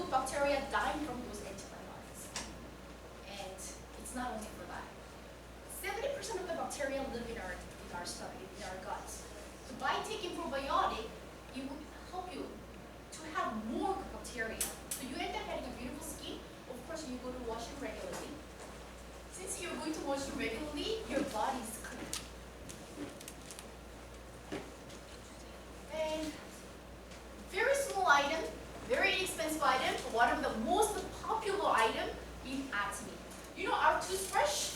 good bacteria dying from those antibiotics. And it's not only for that. 70% of the bacteria live in our stomach, in our guts. So by taking probiotic, it will help you to have more good bacteria. So you end up having a beautiful skin. Of course, you go to wash it regularly. Since you're going to wash it regularly, your body is clean. And very small item, very inexpensive item, one of the most popular item in AERI2. You know our toothbrush?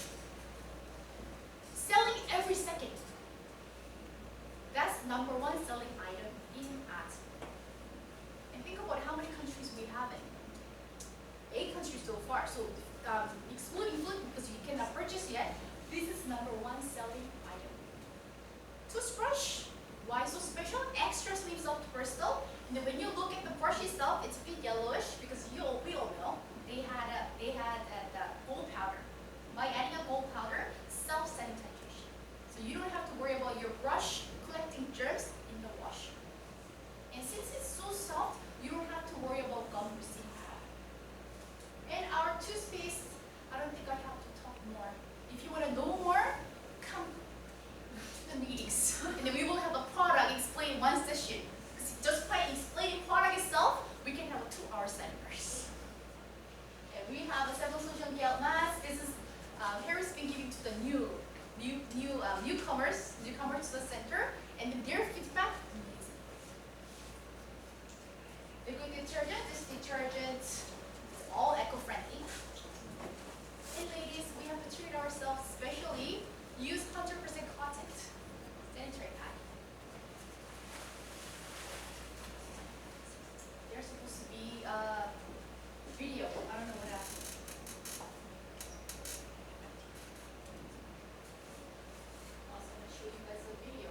Selling every second. That's #1 selling item in AERI2. And think about how many countries we have in. 8 countries so far. So excluding food because you cannot purchase yet, this is #1 selling item. Toothbrush. Why so special? Extra sleeves of Bristol. And then when you look at the brush itself, it's a bit yellowish because we all know they had the gold powder. By adding a gold powder, self-sanitization. So you don't have to worry about your brush collecting germs in the wash. And since it's so soft, you don't have to worry about gum receiving. And our toothpaste, I don't think I have to talk more. If you want to know more, come to the meetings. And then we will have the product explained one session. Because just by explaining product itself, we can have a 2-hour seminars. And we have a 7 solution gel mask. This is Harry's been giving to the newcomers to the center, and their feedback amazing. The good detergent, this detergent is all eco-friendly. And ladies, we have to treat ourselves specially. Use 100% cotton sanitary pad. There's supposed to be a video. I don't know what happened. Also, I'm going to show you guys a video.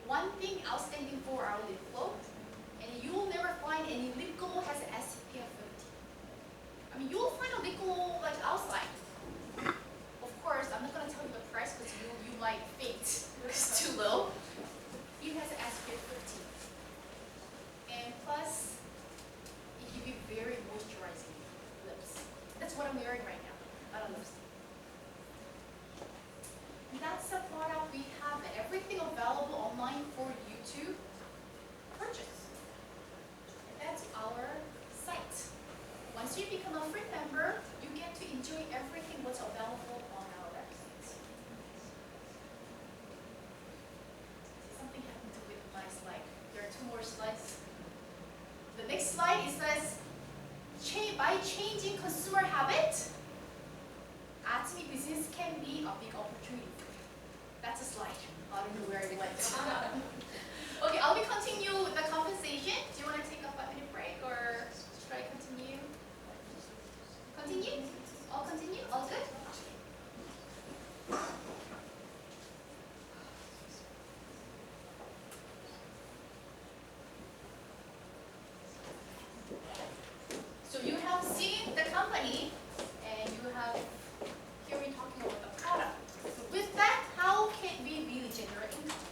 One thing outstanding for our lip glow, and you will never find any lip glow has an SPF 50. I mean, you will find a lip glow like outside. Of course, I'm not going to tell you the price because you might faint. It's too low. It has an SPF 50. And plus, it gives you very moisturizing lips. That's what I'm wearing right now. I don't lipstick. That's the product we have. Everything available online for you to purchase. And that's our site. Once you become a free member, you get to enjoy everything what's available on our website. Something happened with my slide. There are 2 more slides. The next slide is says, by changing consumer habit, AERI business can be a big opportunity. That's a slide. I don't know where it went. Okay, I'll continue with the compensation. Do you want to take a 5-minute break or should I continue? Continue? All continue? All good? So you have seen the company and you have heard me talking about the product. So with that, how can we really generate income?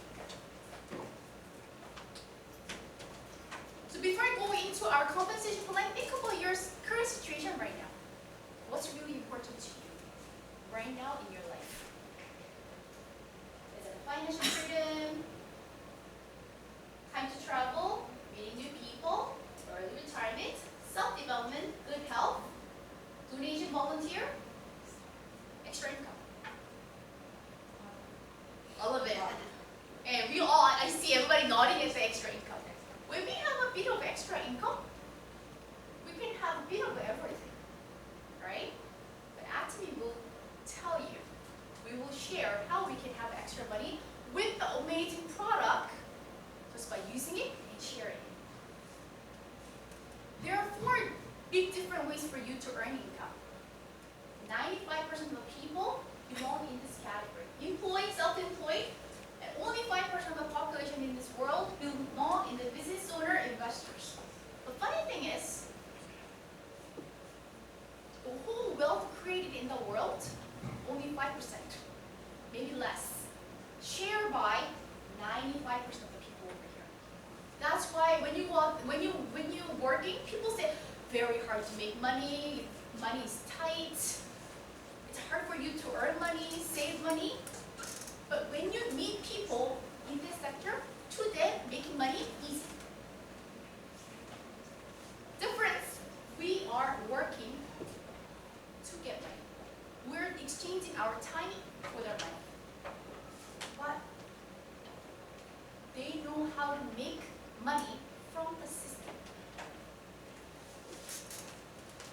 into our compensation plan, think about your current situation right now. What's really important to you right now in your life? Is it financial freedom, time to travel, meeting new people, early retirement, self-development, good health, donation volunteer, extra income? All of it. And we all, I see everybody nodding and say extra income. When we have a bit of extra income, we can have a bit of everything, right? But Atomy will tell you, we will share how we can have extra money with the amazing product just by using it and sharing it. There are 4 big different ways for you to earn income. 95% of the people belong in this category. Employed, self-employed, and only 5% of the population in this world belong in the business owner investors. The funny thing is, the whole wealth created in the world, only 5%, maybe less, shared by 95% of the people over here. That's why when you're working, people say very hard to make money. Money is tight. It's hard for you to earn money, save money. But when you meet people in this sector, to them, making money easy. Difference, we are working to get money. We're exchanging our time for their money. But they know how to make money from the system.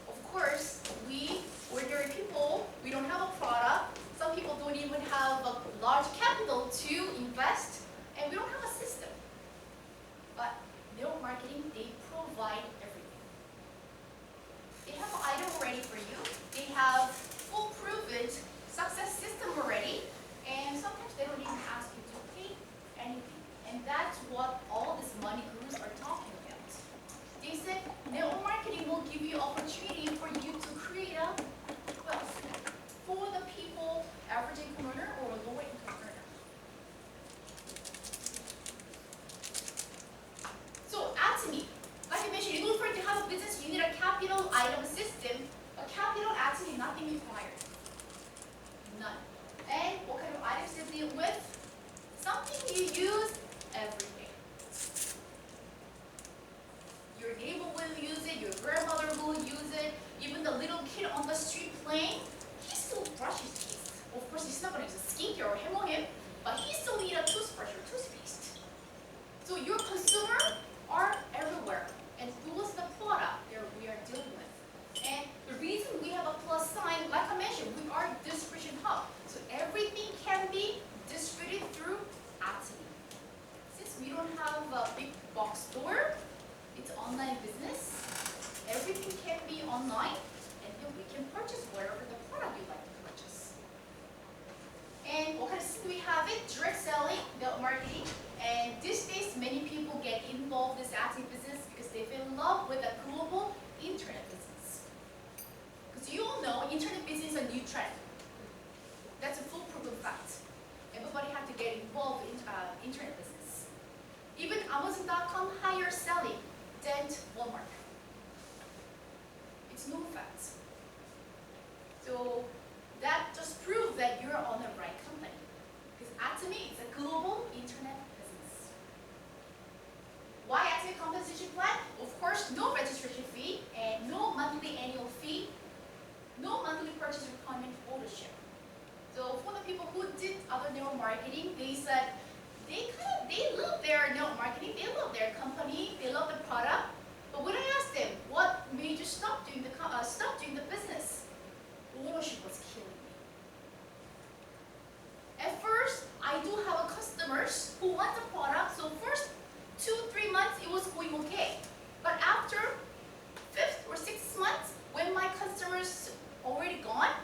Of course, we ordinary people, we don't have a product. Some people don't even have a large capital to invest, and we don't have a system. But network marketing, they provide everything. They have an item ready for you. They have full proven success system already, and sometimes they don't even ask you to pay anything. And that's what all these money gurus are talking about. They said network marketing will give you opportunity for you to create a wealth for the people, average income earner or lower income earner. So Atomy, like I mentioned, in order to have a business, you need a capital item system. A capital Atomy, nothing required. None. And what kind of items to deal with? Something you use every day. Your neighbor will use it, your grandmother will use it, even the little kid on the street playing, he still brushes his teeth. Of course, he's not going to use a skincare or hem on him, but he still needs a toothbrush or toothpaste. So your consumer are everywhere, and those are the product that we are dealing with. And the reason we have a plus sign, like I mentioned, we are a distribution hub. So everything can be distributed through Atomy. Since we don't have a big box store, it's online business. Everything can be online, and then we can purchase whatever the product you like to purchase. And what kind of system we have it? Direct selling, network marketing. And these days, many people get involved in this Atomy business because they fell in love with the global internet business. Because you all know, internet business is a new trend. That's a full proven fact. Everybody had to get involved in internet business. Even Amazon.com higher selling than Walmart. It's no fact. So that just proves that you're on the right company. Because Atomy is a global internet business. Why Atomy compensation plan? Of course, no registration fee and no monthly annual fee, no monthly purchase requirement ownership. So for the people who did other network marketing, they said they love their network marketing, they love their company, they love the product. But when I asked them what made you stop doing the business, ownership was killing me. At first, I do have customers who want the product, so first 2-3 months it was going okay. But after 5th or 6th months, when my customers already gone,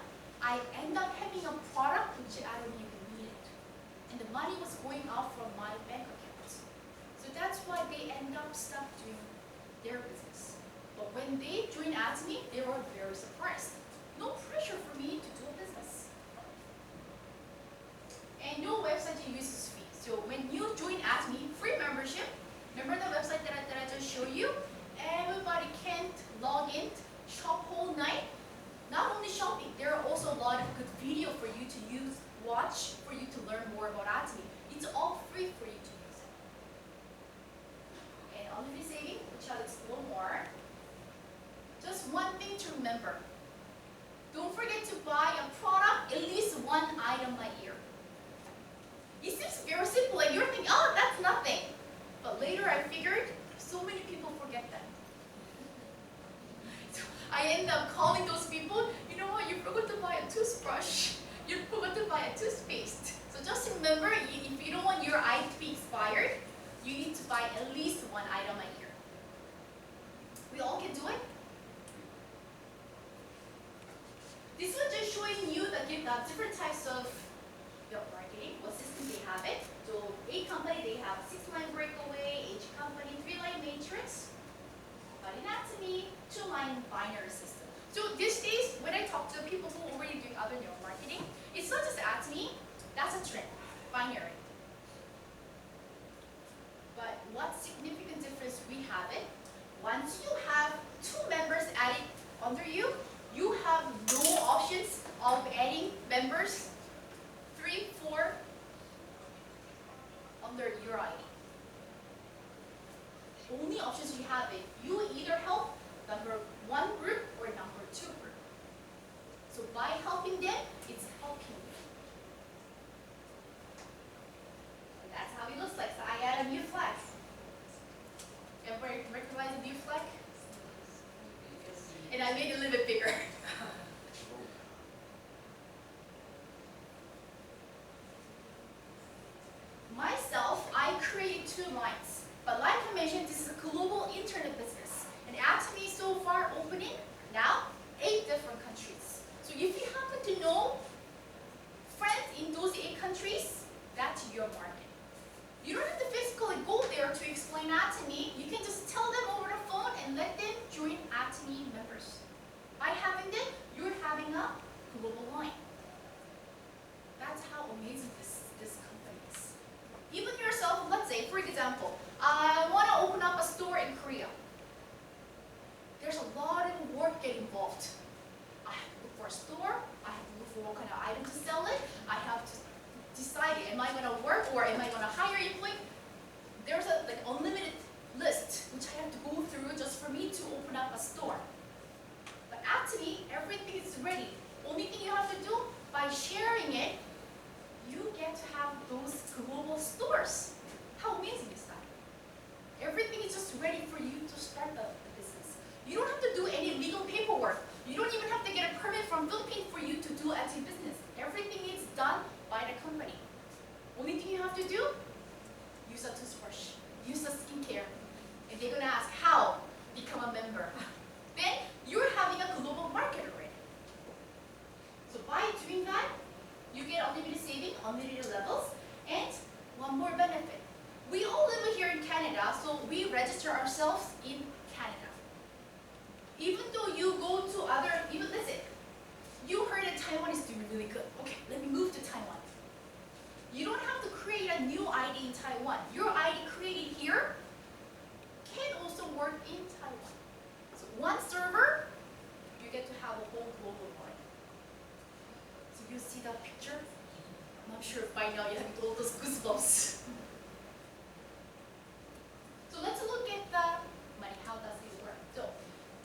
I end up having a product which I don't even need it. And the money was going out from my bank account. So that's why they end up stop doing their business. But when they joined Atomy, they were very surprised. No pressure for me to do a business. And no website uses fee. So when you join Atomy, free membership, remember the website that I just showed you? And need to remember. Don't forget to buy a product, at least one item a year. It seems very simple, and you're thinking, oh, that's nothing. But later I figured, so many people forget that. So I end up calling those people, you know what, you forgot to buy a toothbrush. You forgot to buy a toothpaste. So just remember, if you don't want your item to be expired, you need to buy at least one item a year. We all can do it. This one just showing you the different types of marketing, what system they have it. So A company, they have 6-line breakaway, H company, 3-line matrix, but anatomy, 2-line binary system. So these days, when I talk to people who are already doing other neural marketing, it's not just atomy, that's a trend, binary. But what significant difference we have it, once you have 2 members added under you, you have no options of adding members 3, 4 under your ID. Only options you have is you either help number 1 group or number 2 group. So by helping them, it's helping you. And that's how it looks like. So I add a new flag. Everybody recognize the new flag? And I made it a little bit bigger. Myself, I created 2 lines. But like I mentioned, this is a global internet business. And Atomy so far opening now 8 different countries. So if you happen to know friends in those 8 countries, that's your market. You don't have to physically go there to explain Atomy. You can just tell them over the phone and let them join Atomy members. By having them, you're having a global line. That's how amazing this company is. Even yourself, let's say, for example, I want to open up a store in Korea. There's a lot of work get involved. I have to look for a store. I have to look for what kind of item to sell it. I have to decide, am I going to work or am I going to hire an employee? There's a unlimited list which I have to go through just for me to open up a store. But actually, everything is ready. Only thing you have to do, by sharing it, you get to have those global stores. How amazing is that? Everything is just ready for you to start the business. You don't have to do any legal paperwork. You don't even have to get a permit from Philippines for you to do a business. Everything is done by the company. Only thing you have to do, use a toothbrush, use a skincare. And they're going to ask, how? Become a member. Then you're having a global market already. So by doing that, you get unlimited saving, unlimited levels, and one more benefit. We all live here in Canada, so we register ourselves in Canada. Even though you go to listen, you heard that Taiwan is doing really good. Okay, let me move to Taiwan. You don't have to create a new ID in Taiwan. Your ID created here can also work in Taiwan. So one server, you get to have a whole global line. So you see that picture? I'm not sure if by now you have all those goosebumps. So let's look at the money. How does it work? So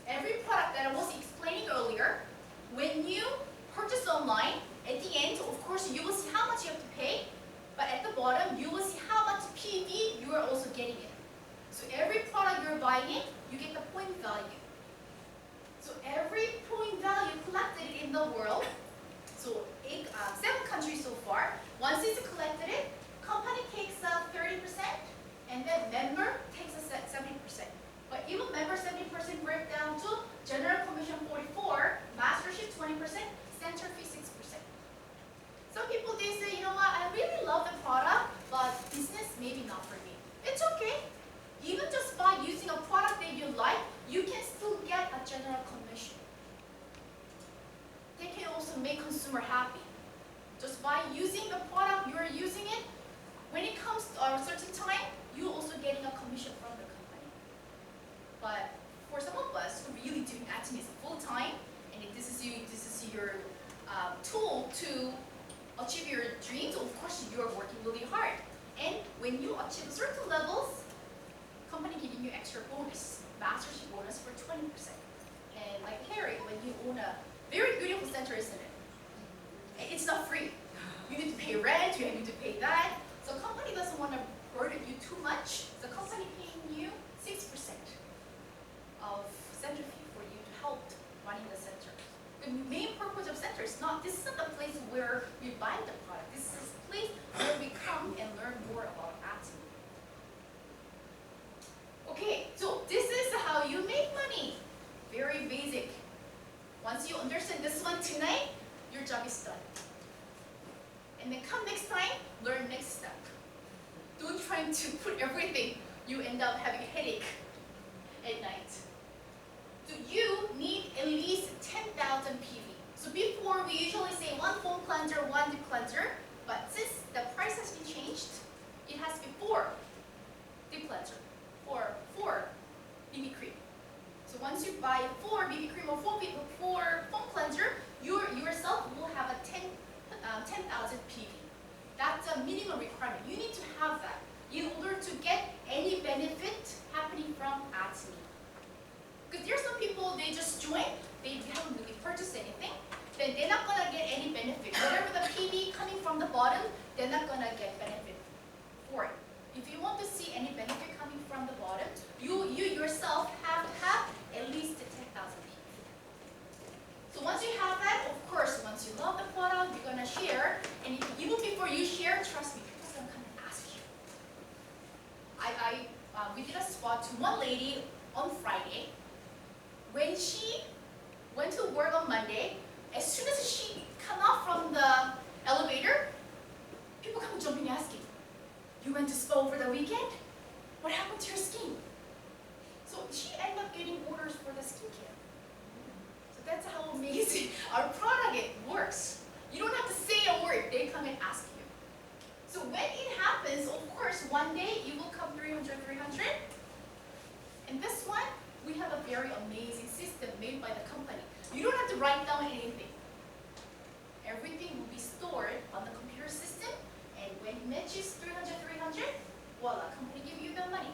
every product that I was explaining earlier, when you purchase online, at the end, of course, you will see how much you have to pay, but at the bottom, you will see how much PV you are also getting it. So every product you're buying, you get the point value. So every point value collected in the world, so 7 countries so far, once it's collected it, company takes 30%, and then member takes 70%. But even member 70% break down to general commission 44, mastership 20%, center fee 6%. Some people, they say, you know what, I really love the product, but business maybe not for me. It's okay. Even just by using a product that you like, you can still get a general commission. They can also make consumer happy. Just by using the product, you are using it, when it comes to a certain time, you're also getting a commission from the company. But for some of us who really doing Atomy full time, and if this is your tool to achieve your dreams, of course you are working really hard. And when you achieve certain levels, company giving you extra bonus, mastership bonus for 20%. And like Harry, when you own a very beautiful center, isn't it? And it's not free. You need to pay rent, you need to pay that. So company doesn't want to burden you too much. The company paying you 6% of center fee for you to help running the center. The main purpose of center is not, this is not the place where we buy the product. This is a place where we come and learn more about acting. Okay, so this is how you make money. Very basic. Once you understand this one tonight, your job is done. And then come next time, learn next step. Don't try to put everything, you end up having a headache at night. So you need at least 10,000 PV. So before we usually say one foam cleanser, one deep cleanser, but since the price has been changed, it has to be 4 deep cleanser or 4 BB cream. So once you buy 4 BB cream or 4 foam cleanser, you yourself will have a 10,000 PV. That's a minimum requirement. You need to have that in order to get any benefit happening from ATME. Because there's some people, they just join, they haven't really purchased anything, then they're not gonna get any benefit. Whatever the PV coming from the bottom, they're not gonna get benefit for it. If you want to see any benefit coming from the bottom, you yourself have to have at least 10,000 PV. So once you have that, of course, once you love the product, you're gonna share, and even before you share, trust me, people are gonna come and ask you. We did a spot to one lady on Friday. When she went to work on Monday, as soon as she come out from the elevator, people come jumping asking, you went to spa over the weekend? What happened to your skin? So she ended up getting orders for the skincare. So that's how amazing our product works. You don't have to say a word, they come and ask you. So when it happens, of course, one day you will come 300. And this one, we have a very amazing system made by the company. You don't have to write down anything. Everything will be stored on the computer system, and when it matches 300, voila, company give you the money.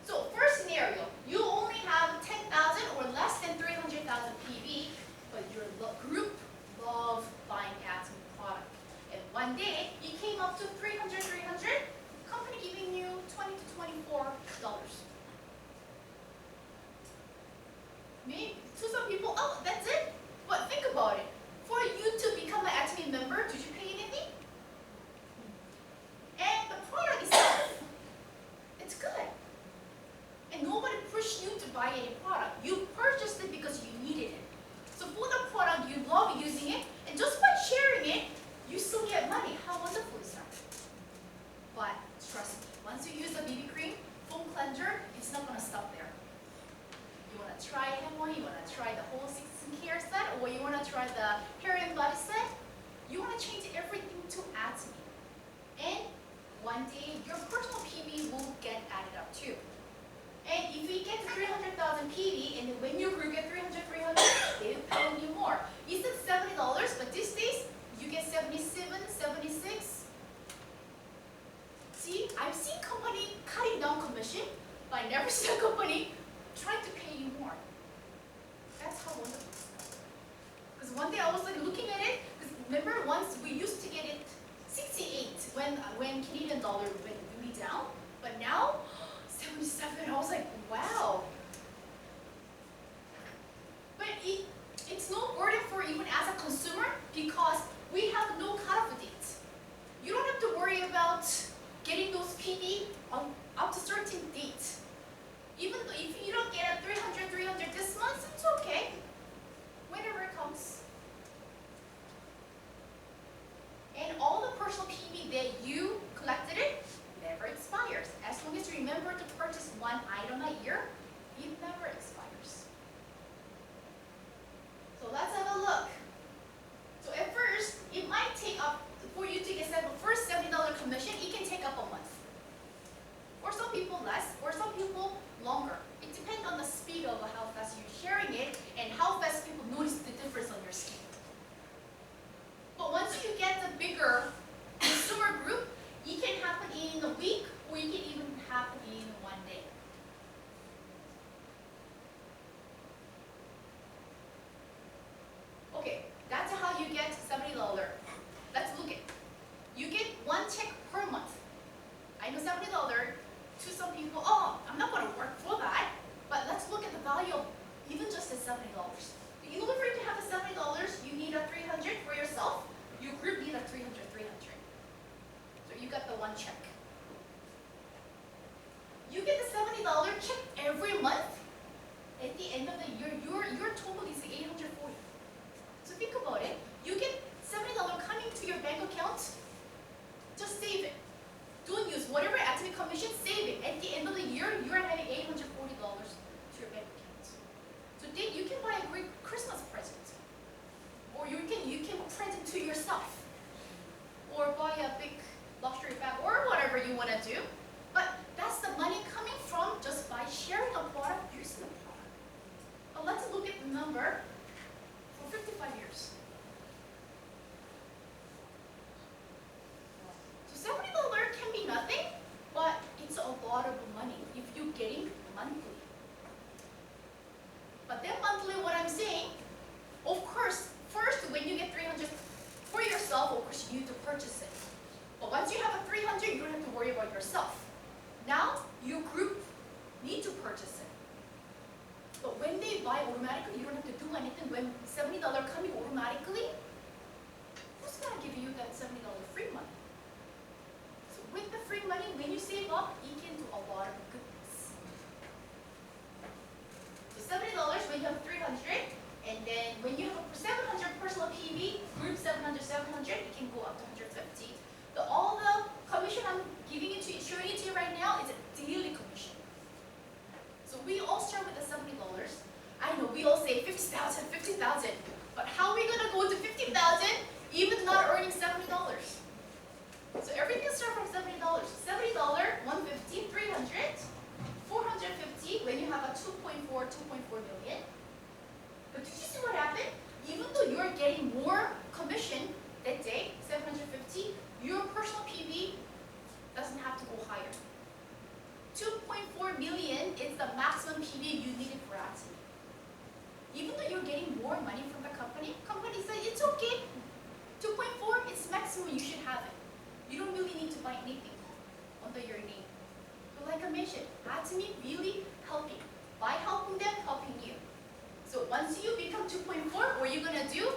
So first scenario, you only have 10,000 or less than 300,000 PV, but your group love buying ATME product. And one day, you came up to 300, company giving you $20 to $24. Maybe to some people, oh, that's it? But think about it. For you to become an ATME member, did you pay anything? And the product itself, it's good. And nobody pushed you to buy any product. You purchased it because you needed it. So for the product, you love using it, and just by sharing it, you still get money. How wonderful is that? But trust me, once you use the BB cream, foam cleanser, it's not going to stop there. You want to try hand one, you want to try the whole skincare set, or you want to try the hair and body set, you want to change everything to ATME. And one day, your personal PV will get added up too. And if you get 300,000 PV, and when your group get 300, they will pay you more. You said $70, but these days, you get 77, 76. See, I've seen company cutting down commission, but I never seen a company trying to pay you more. That's how wonderful it is. Because one day I was like looking at it, because remember once we used to get it 68 when Canadian dollar went really down, but now 77. I was like, wow, $70. In order for you to have the $70, you need a 300 for yourself. Your group need a 300. So you got the one check. You get the $70 check every month. At the end of the year, your total is 840. So think about it. You get $70 coming to your bank account. Just save it. Don't use whatever admin commission. Save it. At the end of the year, you are having $840 to your bank account. So then you can buy a great Christmas present, or you can present to yourself, or buy a big luxury bag, or whatever you want to do. But that's the money coming from just by sharing a product, using a product. But let's look at the number for 55 years. So $70 can be nothing, but it's a lot of money if you're getting monthly. But then monthly, what I'm saying, of course, first when you get 300 for yourself, of course you need to purchase it. But once you have a 300, you don't have to worry about yourself. Now, your group need to purchase it. But when they buy automatically, you don't have to do anything. When $70 coming automatically, who's going to give you that $70 free money? So with the free money, when you save up, you can do a lot of goodness. So $70 when you have 300, and then when you have a 700 personal PV, group 700, it can go up to 150. All the commission I'm showing it to you right now is a daily commission. So we all start with the $70. I know we all say 50,000, but how are we gonna go to 50,000 even not earning $70? So everything starts from $70. $70, 150, 300, 450 when you have a 2.4 million. But did you see what happened? Even though you're getting more commission that day, 750, your personal PV doesn't have to go higher. 2.4 million is the maximum PV you needed for AERI2. Even though you're getting more money from the company says it's okay. 2.4 is maximum you should have it. You don't really need to buy anything under your name. But like I mentioned, AERI2 really helping. By helping them, helping you. So once you become 2.4, what are you gonna do?